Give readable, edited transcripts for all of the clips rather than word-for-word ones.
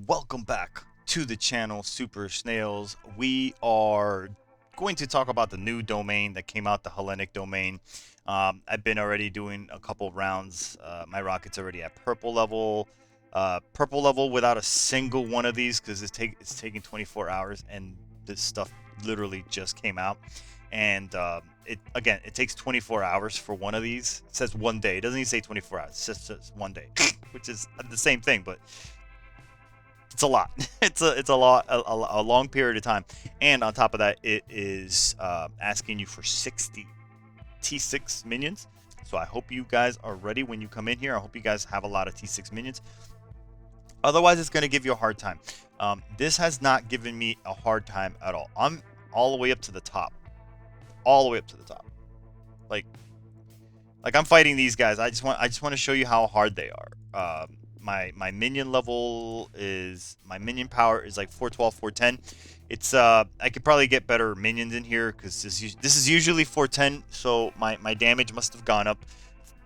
Welcome back to the channel, Super Snails. We are going to talk about the new domain that came out, the Hellenic domain. I've been already doing a couple rounds. My rocket's already at purple level. Purple level without a single one of these because it's taking 24 hours, and this stuff literally just came out. And it takes 24 hours for one of these. It says 1 day. It doesn't even say 24 hours. It just says 1 day, which is the same thing, but it's a lot. It's a lot, a long period of time, and on top of that, it is asking you for 60 T6 minions. So I hope you guys are ready when you come in here. I hope you guys have a lot of T6 minions. Otherwise, it's going to give you a hard time. This has not given me a hard time at all. I'm all the way up to the top, all the way up to the top. Like I'm fighting these guys. I just want to show you how hard they are. My minion level is, my minion power is like 412, 410. It's I could probably get better minions in here because this is usually 410. So my damage must have gone up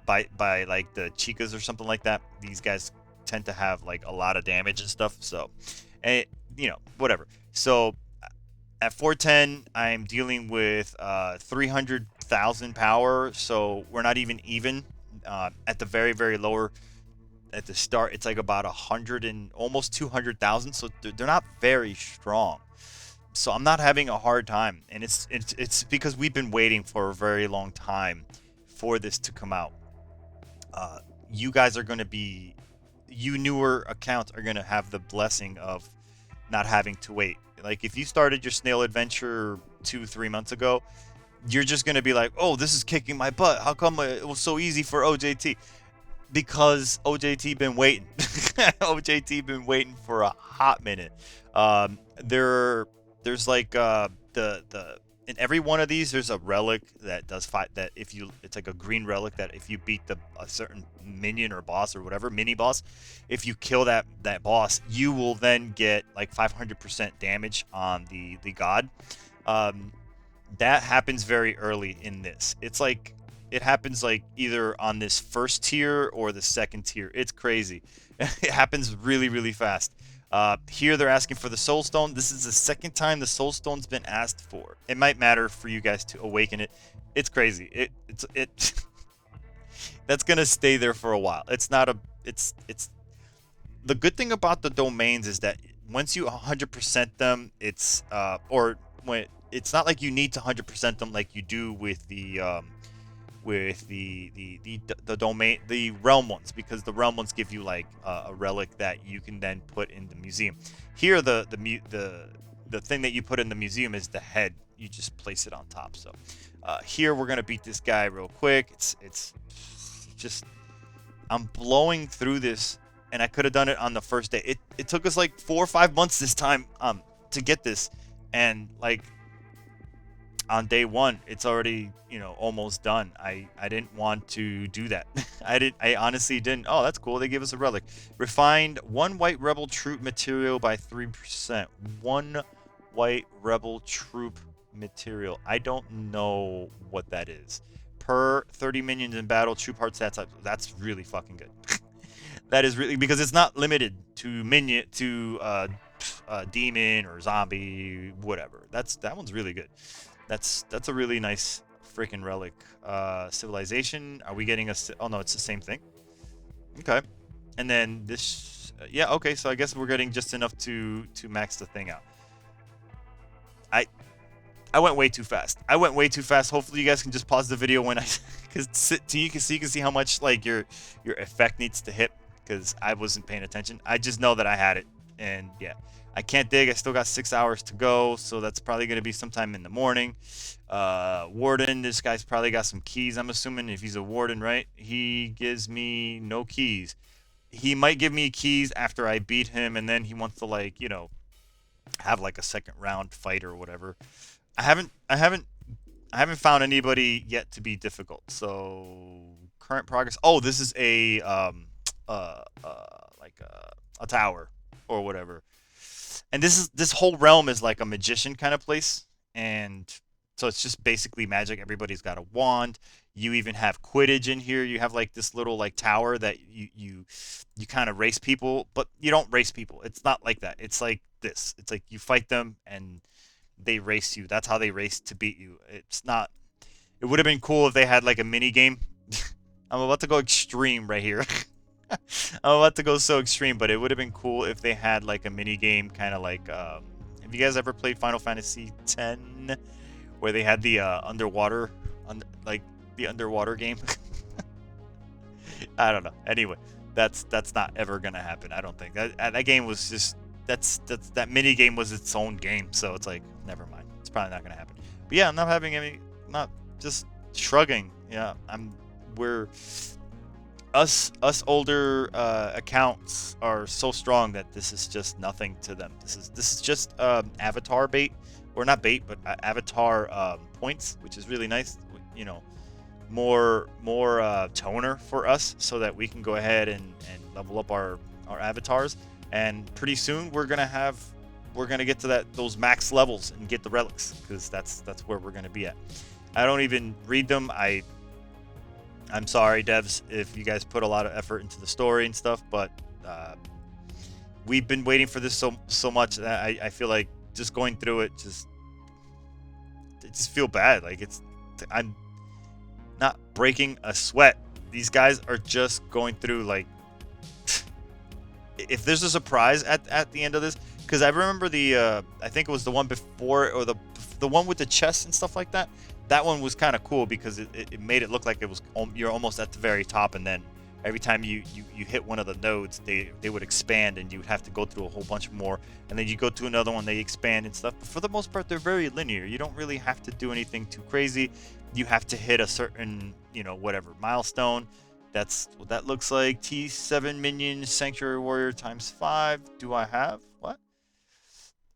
by like the Chicas or something like that. These guys tend to have like a lot of damage and stuff. So, whatever. So at 410, I'm dealing with 300,000 power. So we're not even. At the very lower. At the start, it's like about 100 and almost 200,000, so they're not very strong. So I'm not having a hard time, and it's because we've been waiting for a very long time for this to come out. You guys are going to be, you newer accounts are going to have the blessing of not having to wait. Like if you started your snail adventure 2-3 months ago, you're just going to be like, oh, this is kicking my butt. How come it was so easy for OJT? Because OJT been waiting. OJT been waiting for a hot minute. There's like the in every one of these there's a relic that does fight, that if you, it's like a green relic that if you beat a certain minion or boss or whatever mini boss, if you kill that boss, you will then get like 500% damage on the god. That happens very early in this. It's like it happens like either on this first tier or the second tier. It's crazy. It happens really fast. Here they're asking for the soul stone. This is the second time the soul stone's been asked for. It might matter for you guys to awaken it. It's crazy. It that's gonna stay there for a while. It's not a it's the good thing about the domains is that once you 100% them, it's or when it's not like you need to 100% them like you do with the domain, the realm ones, because the realm ones give you like a relic that you can then put in the museum. Here the thing that you put in the museum is the head. You just place it on top. So here we're gonna beat this guy real quick. It's just, I'm blowing through this, and I could have done it on the first day. It took us like 4 or 5 months this time to get this, and like on day one it's already, almost done. I didn't want to do that. I honestly didn't. Oh, that's cool, they give us a relic. Refined 1 white rebel troop material by 3%. 1 white rebel troop material, I don't know what that is. Per 30 minions in battle, troop heart stats. That's really fucking good. That is really, because it's not limited to minion, to demon or zombie, whatever. That one's really good. That's a really nice freaking relic. Civilization. Are we getting a? Oh no, it's the same thing. Okay. And then this. Yeah. Okay. So I guess we're getting just enough to max the thing out. I I went way too fast. I went way too fast. Hopefully you guys can just pause the video when because so you can see how much like your effect needs to hit, because I wasn't paying attention. I just know that I had it, and yeah, I can't dig. I still got 6 hours to go, so that's probably gonna be sometime in the morning. Warden, this guy's probably got some keys. I'm assuming if he's a warden, right? He gives me no keys. He might give me keys after I beat him, and then he wants to like have like a second round fight or whatever. I haven't found anybody yet to be difficult. So current progress. Oh, this is a like a tower or whatever. And this whole realm is like a magician kind of place, and So it's just basically magic. Everybody's got a wand. You even have Quidditch in here. You have like this little like tower that you kind of race people, but you don't race people. It's not like that. It's like this. It's like you fight them and they race you. That's how they race to beat you. It's not. It would have been cool if they had like a mini game. I'm about to go extreme right here. I'm about to go so extreme, but it would have been cool if they had like a mini game, kind of like. Have you guys ever played Final Fantasy X, where they had the underwater, like the underwater game? I don't know. Anyway, that's not ever gonna happen. I don't think that game was just that mini game was its own game. So it's like never mind. It's probably not gonna happen. But yeah, I'm not having any. Not just shrugging. Yeah, we're us older accounts are so strong that this is just nothing to them. This is just avatar bait, or not bait, but avatar points, which is really nice. You know, more toner for us, so that we can go ahead and level up our avatars. And pretty soon we're gonna get to those max levels and get the relics, because that's where we're gonna be at. I don't even read them. I'm sorry, devs, if you guys put a lot of effort into the story and stuff, but we've been waiting for this so much that I feel like just going through it just feel bad. Like I'm not breaking a sweat. These guys are just going through, like, if there's a surprise at the end of this, because I remember I think it was the one before, or the one with the chest and stuff like that. That one was kind of cool because it made it look like it was you're almost at the very top, and then every time you hit one of the nodes, they would expand, and you would have to go through a whole bunch more, and then you go to another one, they expand and stuff. But for the most part, they're very linear. You don't really have to do anything too crazy. You have to hit a certain, whatever milestone. That's what that looks like. T7 minion sanctuary warrior ×5. Do I have what?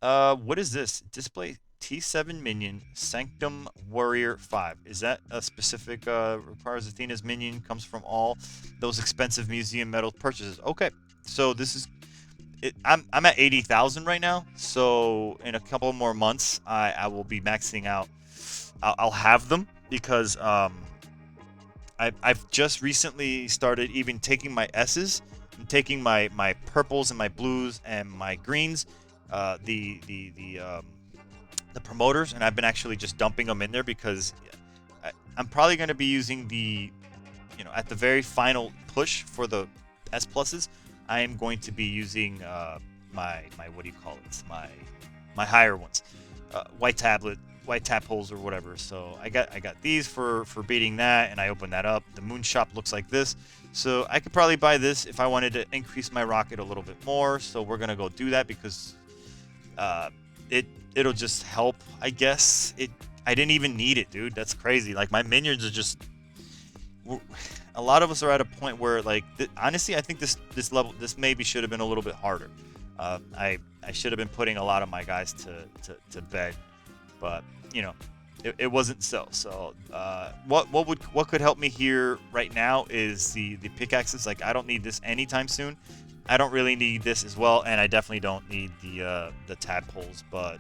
What is this? Display T7 minion Sanctum Warrior 5. Is that a specific requires Athena's minion, comes from all those expensive museum metal purchases? Okay, so this is it. I'm at 80,000 right now. So in a couple more months, I will be maxing out. I'll have them because I've just recently started even taking my S's. I'm taking my purples and my blues and my greens, the promoters, and I've been actually just dumping them in there because I'm probably going to be using at the very final push for the S pluses, I am going to be using my what do you call it? My higher ones, white tadpoles or whatever. So I got these for beating that, and I opened that up. The moon shop looks like this, so I could probably buy this if I wanted to increase my rocket a little bit more. So we're gonna go do that because it'll just help, I guess. I didn't even need it, dude. That's crazy. Like, my minions are just. A lot of us are at a point where, like, honestly, I think this level, this maybe should have been a little bit harder. I should have been putting a lot of my guys to bed, but it wasn't so. So what could help me here right now is the pickaxes. Like, I don't need this anytime soon. I don't really need this as well, and I definitely don't need the tadpoles. But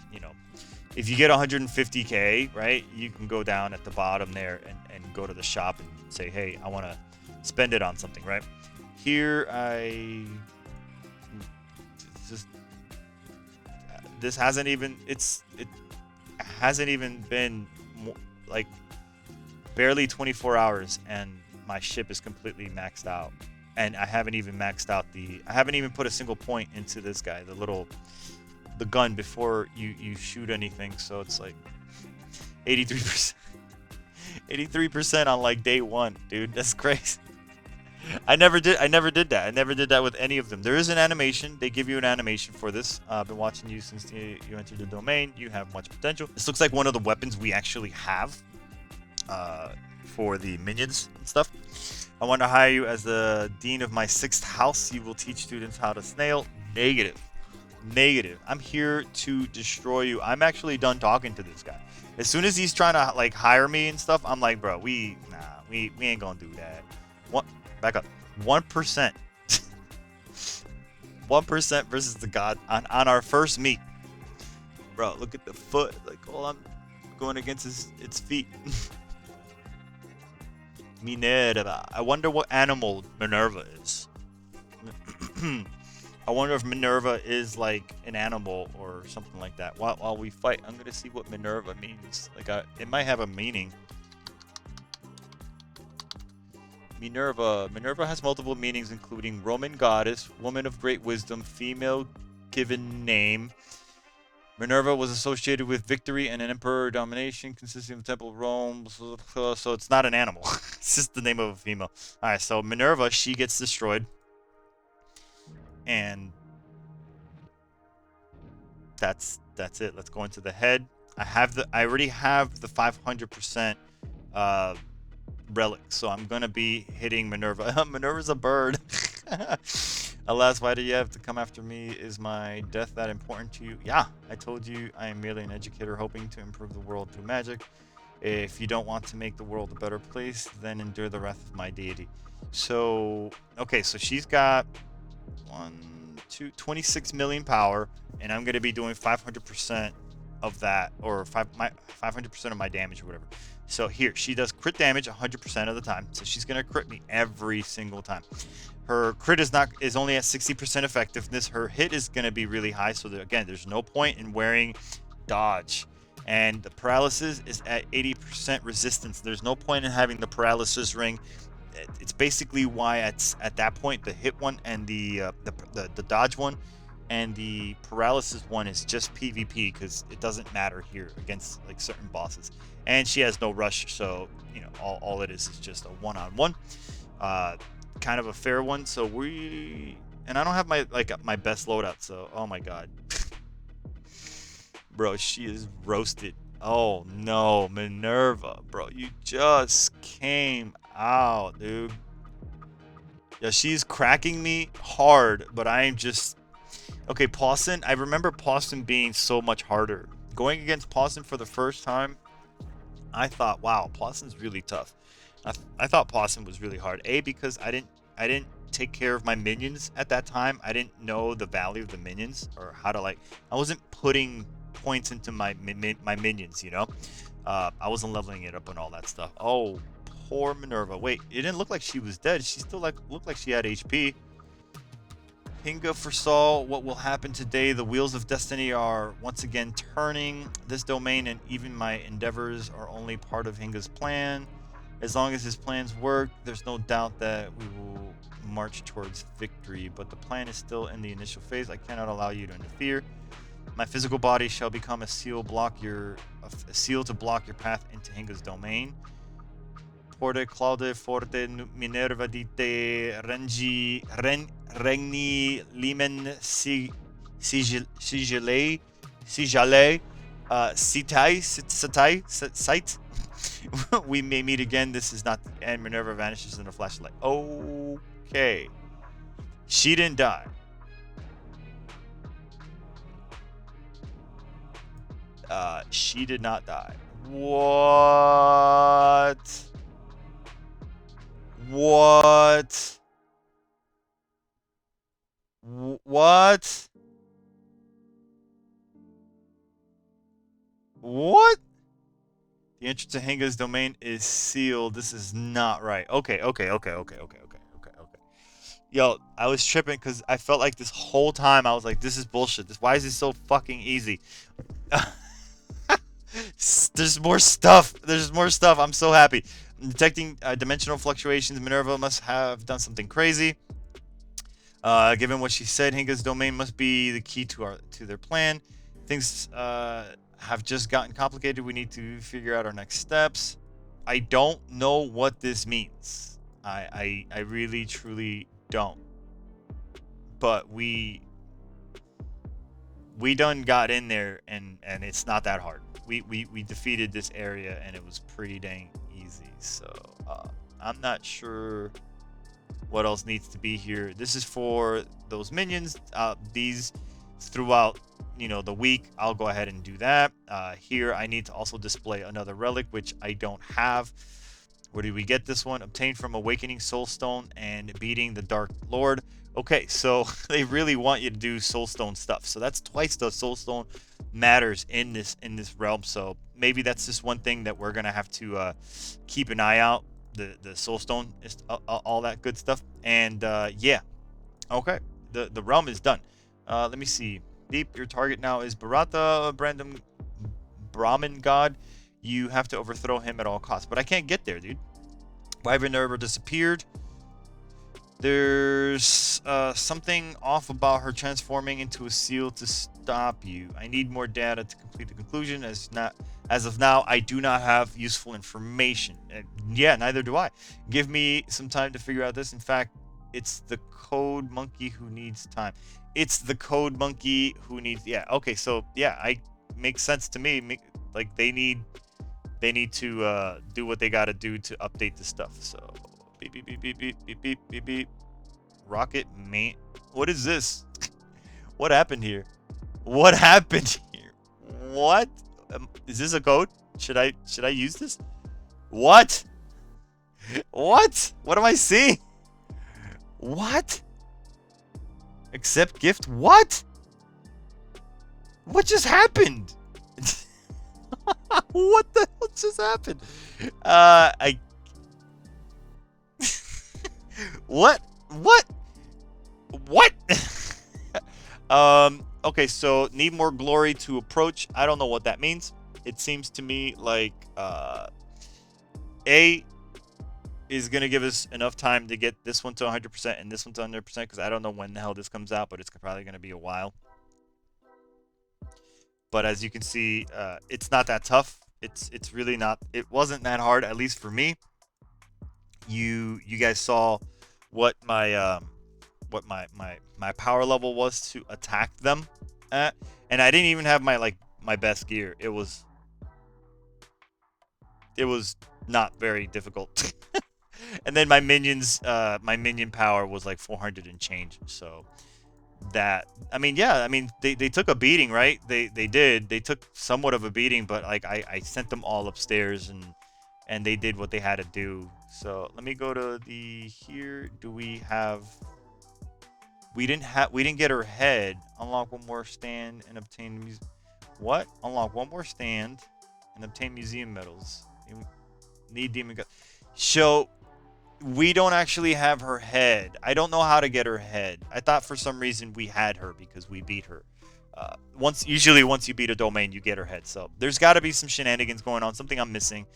if you get 150k, right, you can go down at the bottom there and go to the shop and say, hey, I want to spend it on something, right? Here this hasn't even been like barely 24 hours, and my ship is completely maxed out. And I haven't even maxed out I haven't even put a single point into this guy, the gun, before you shoot anything. So it's like 83%. 83% on like day one, dude. That's crazy. I never did that. I never did that with any of them. There is an animation. They give you an animation for this. I've been watching you since you entered the domain. You have much potential. This looks like one of the weapons we actually have for the minions and stuff. I want to hire you as the dean of my 6th house. You will teach students how to snail. Negative. I'm here to destroy you. I'm actually done talking to this guy. As soon as he's trying to like hire me and stuff, I'm like, bro, we ain't gonna do that. Back up. 1%. 1% versus the god on our first meet. Bro, look at the foot. Like, hold on. going against its feet. Minerva. I wonder what animal Minerva is. I wonder if Minerva is like an animal or something like that. While we fight, I'm gonna see what Minerva means. Like, it might have a meaning. Minerva. Minerva has multiple meanings, including Roman goddess, woman of great wisdom, female given name. Minerva was associated with victory and an emperor domination, consisting of temple of Rome. So it's not an animal. It's just the name of a female. All right, so Minerva, she gets destroyed, and that's it. Let's go into the head. I already have the 500% relic, so I'm gonna be hitting Minerva. Minerva's a bird. Alas, why do you have to come after me? Is my death that important to you? Yeah, I told you I am merely an educator hoping to improve the world through magic. If you don't want to make the world a better place, then endure the wrath of my deity. So, okay, so she's got 26 million power, and I'm gonna be doing 500% of that, or 500% of my damage or whatever. So here, she does crit damage 100% of the time. So she's gonna crit me every single time. Her crit is only at 60% effectiveness. Her hit is gonna be really high. So again, there's no point in wearing dodge. And the paralysis is at 80% resistance. There's no point in having the paralysis ring. It's basically why at that point the hit one and the dodge one and the paralysis one is just PvP, because it doesn't matter here against like certain bosses. And she has no rush, so you know all it is just a one-on-one, kind of a fair one. So and I don't have my best loadout, so oh my god. Bro, she is roasted. Oh no, Minerva, bro, you just came out, dude. Yeah, she's cracking me hard, but I am just okay. Pawson, I remember Pawson being so much harder. Going against Pawson for the first time, I thought, wow, Pawson's really tough. I thought Pawson was really hard. Because I didn't take care of my minions at that time. I didn't know the value of the minions, or how to I wasn't putting points into my minions, you know. I wasn't leveling it up and all that stuff. Oh, poor Minerva. Wait, it didn't look like she was dead. She still looked like she had HP. Hinga foresaw what will happen today. The wheels of destiny are once again turning. This domain and even my endeavors are only part of Hinga's plan. As long as his plans work, there's no doubt that we will march towards victory. But the plan is still in the initial phase. I cannot allow you to interfere. My physical body shall become a seal to block your path into Hinga's domain. Porte Claude Forte Minerva dite Regni Limen Sigile Sight. We may meet again. This is not the end. Minerva vanishes in a flashlight. Okay. She didn't die. She did not die. What? What? What? What? The entrance to Hinga's domain is sealed. This is not right. Okay. Yo, I was tripping because I felt like this whole time I was like, this is bullshit. Why is this so fucking easy? There's more stuff. I'm so happy. Detecting dimensional fluctuations. Minerva must have done something crazy. Given what she said, Hinga's domain must be the key to their plan. Things have just gotten complicated. We need to figure out our next steps. I don't know what this means. I really truly don't. But we done got in there, and it's not that hard. We defeated this area, and it was pretty dang easy. So I'm not sure what else needs to be here. This is for those minions. These throughout the week, I'll go ahead and do that. Here I need to also display another relic, which I don't have. Where did we get this one? Obtained from Awakening Soulstone and beating the Dark Lord. Okay, so they really want you to do Soulstone stuff. So that's twice the Soulstone matters in this realm. So maybe that's just one thing that we're gonna have to keep an eye out. The soulstone is all that good stuff. And yeah, okay. The realm is done. Let me see. Deep, your target now is Bharata Brahmin god. You have to overthrow him at all costs. But I can't get there, dude. Wyvern never disappeared. There's something off about her transforming into a seal to stop you. I need more data to complete the conclusion. As of now, I do not have useful information. Yeah, neither do I. Give me some time to figure out this. In fact, it's the code monkey who needs time. It's the code monkey who needs. Yeah. Okay. So yeah, makes sense to me. Like they need to do what they got to do to update the stuff. So. Beep, beep, beep, beep, beep, beep, beep, beep, beep. Rocket main. What is this? What happened here? What happened here? What? Is this a code? Should I use this? What? What? What am I seeing? What? Accept gift? What? What just happened? What the hell just happened? What? Okay, so need more glory to approach. I don't know what that means. It seems to me like A is going to give us enough time to get this one to 100% and this one to 100% because I don't know when the hell this comes out, but it's probably going to be a while. But as you can see, it's not that tough. It's really not. It wasn't that hard, at least for me. You guys saw what my power level was to attack them at, and I didn't even have my best gear. It was not very difficult. And then my minions, my minion power was like 400 and change. So that, I mean, yeah, I mean they took a beating, right? They did. They took somewhat of a beating, but like I sent them all upstairs and they did what they had to do. So let me go to the here. Do we have? We didn't get her head. Unlock one more stand and obtain what? Unlock one more stand and obtain museum medals. Need demon god. So we don't actually have her head. I don't know how to get her head. I thought for some reason we had her because we beat her. Usually once you beat a domain, you get her head. So there's got to be some shenanigans going on. Something I'm missing,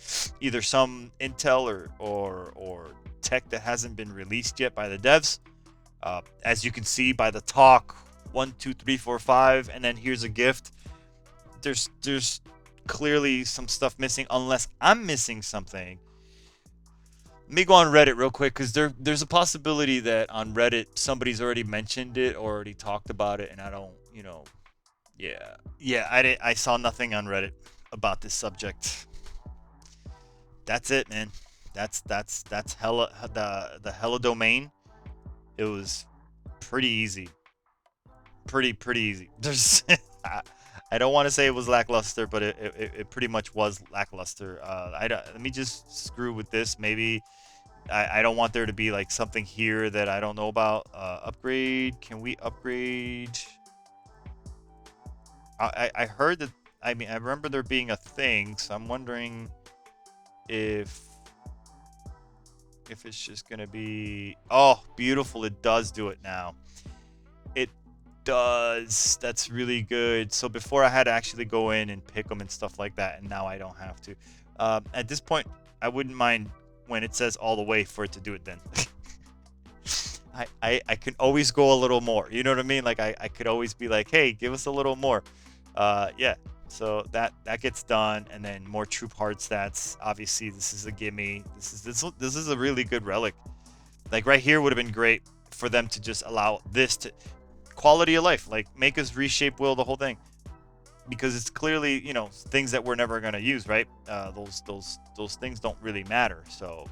either some intel or tech that hasn't been released yet by the devs. As you can see by the talk, 1, 2, 3, 4, 5, and then here's a gift. There's clearly some stuff missing, unless I'm missing something. Let me go on Reddit real quick, because there's a possibility that on Reddit somebody's already mentioned it or already talked about it, and I don't, yeah, I saw nothing on Reddit about this subject. That's it, man. That's hella the hella domain. It was pretty easy. Pretty easy. There's I don't want to say it was lackluster, but it pretty much was lackluster. Let me just screw with this. Maybe I don't want there to be like something here that I don't know about. Upgrade. Can we upgrade? I heard that. I mean, I remember there being a thing, so I'm wondering if it's just gonna be. Oh, beautiful! It does do it now. It does. That's really good. So before I had to actually go in and pick them and stuff like that, and now I don't have to. At this point, I wouldn't mind when it says all the way for it to do it then. I can always go a little more. You know what I mean? Like I could always be like, hey, give us a little more. Yeah. So that gets done, and then more troop hard stats. Obviously, this is a gimme. This is a really good relic. Like right here would have been great for them to just allow this to quality of life, like make us reshape will the whole thing, because it's clearly things that we're never gonna use, right? Those things don't really matter. So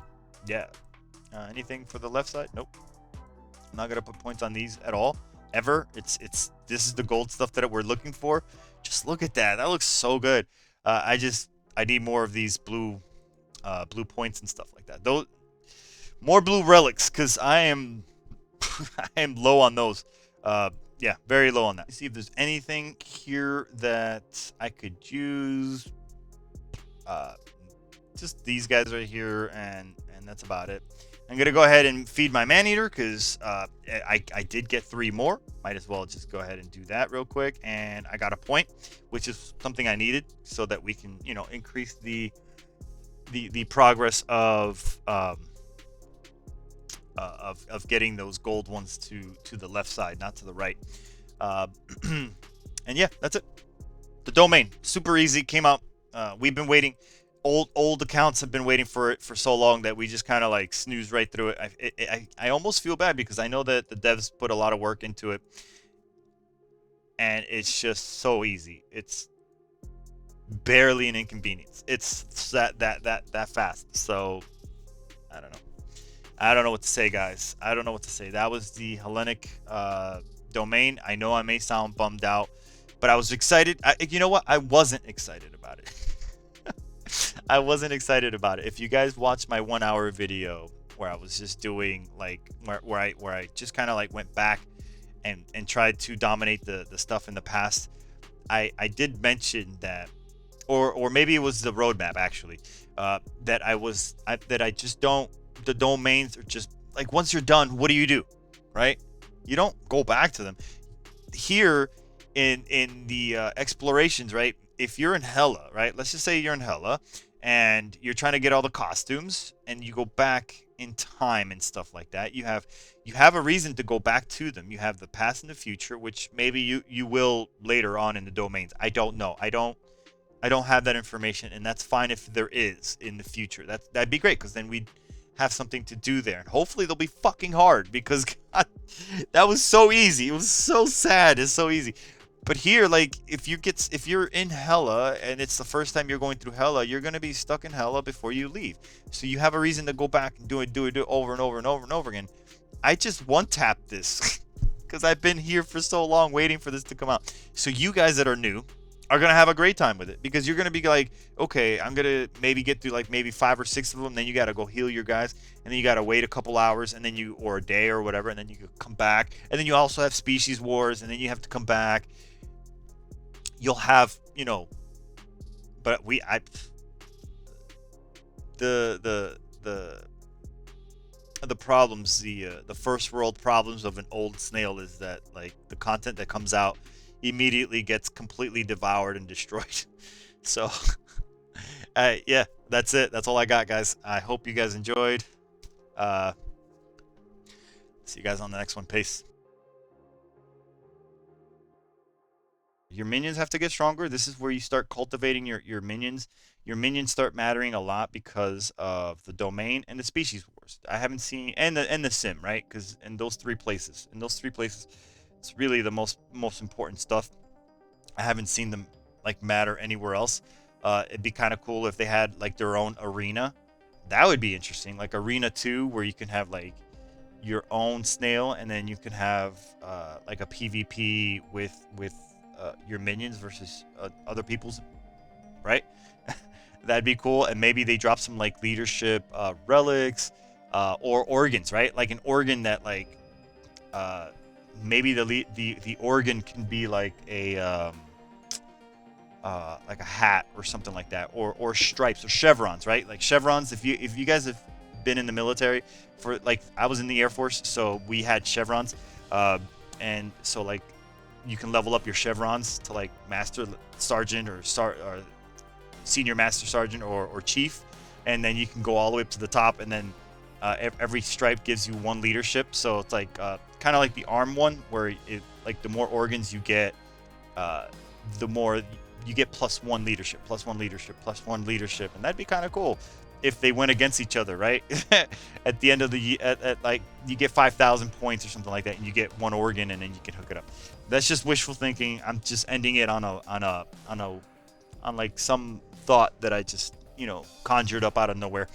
yeah. Anything for the left side? Nope. I'm not gonna put points on these at all ever. This is the gold stuff that we're looking for. Just look at that. That looks so good. I need more of these blue points and stuff like that. Those more blue relics, because I am I am low on those. Yeah, very low on that. Let's see if there's anything here that I could use. Uh, just these guys right here, and that's about it. I'm gonna go ahead and feed my man-eater because I did get 3 more. Might as well just go ahead and do that real quick. And I got a point, which is something I needed so that we can, increase the progress of getting those gold ones to the left side, not to the right. Uh, and yeah, that's it. The domain, super easy, came out. We've been waiting. Old accounts have been waiting for it for so long that we just kind of like snooze right through it. I almost feel bad because I know that the devs put a lot of work into it, and it's just so easy. It's barely an inconvenience. It's that fast. So I don't know. I don't know what to say, guys. I don't know what to say. That was the Hellenic domain. I know I may sound bummed out, but I was excited. You know what? I wasn't excited about it. I wasn't excited about it. If you guys watched my 1-hour video where I was just doing like where I just kind of like went back and tried to dominate the stuff in the past, I did mention that, or maybe it was the roadmap actually, that I just don't. The domains are just like, once you're done, what do? Right? You don't go back to them. Here in the explorations, right? If you're in Hella, right? Let's just say you're in Hella and you're trying to get all the costumes and you go back in time and stuff like that. You have a reason to go back to them. You have the past and the future, which maybe you will later on in the domains. I don't know. I don't have that information, and that's fine if there is in the future. That'd be great because then we'd have something to do there, and hopefully they'll be fucking hard because God, that was so easy. It was so sad. It's so easy. But here, like, if you're in Hella and it's the first time you're going through Hella, you're gonna be stuck in Hella before you leave. So you have a reason to go back and do it over and over and over and over again. I just one-tapped this because I've been here for so long waiting for this to come out. So you guys that are new are gonna have a great time with it because you're gonna be like, okay, I'm gonna maybe get through like maybe 5 or 6 of them, then you gotta go heal your guys, and then you gotta wait a couple hours, and then or a day or whatever, and then you come back, and then you also have species wars, and then you have to come back. You'll have, but the problems, the first world problems of an old snail is that like the content that comes out immediately gets completely devoured and destroyed. So yeah, that's it. That's all I got, guys. I hope you guys enjoyed. See you guys on the next one. Peace. Your minions have to get stronger. This is where you start cultivating your minions. Your minions start mattering a lot because of the domain and the species wars. I haven't seen, and the sim, right? Because in those three places, it's really the most important stuff. I haven't seen them like matter anywhere else. It'd be kind of cool if they had like their own arena. That would be interesting, like Arena 2, where you can have like your own snail, and then you can have like a PvP with your minions versus other people's, right? That'd be cool. And maybe they drop some like leadership relics or organs, right? Like an organ that like maybe the organ can be like a hat or something like that, or stripes or chevrons, right? Like chevrons. If you guys have been in the military, for like I was in the Air Force, so we had chevrons, and so like you can level up your chevrons to like master sergeant or senior master sergeant or chief, and then you can go all the way up to the top, and then every stripe gives you 1 leadership. So it's like kind of like the arm one, where it like the more organs you get, the more you get +1 leadership, +1 leadership, +1 leadership, and that'd be kind of cool if they went against each other, right? At the end of the at like you get 5,000 points or something like that, and you get 1 organ, and then you can hook it up. That's just wishful thinking. I'm just ending it on like some thought that I just conjured up out of nowhere.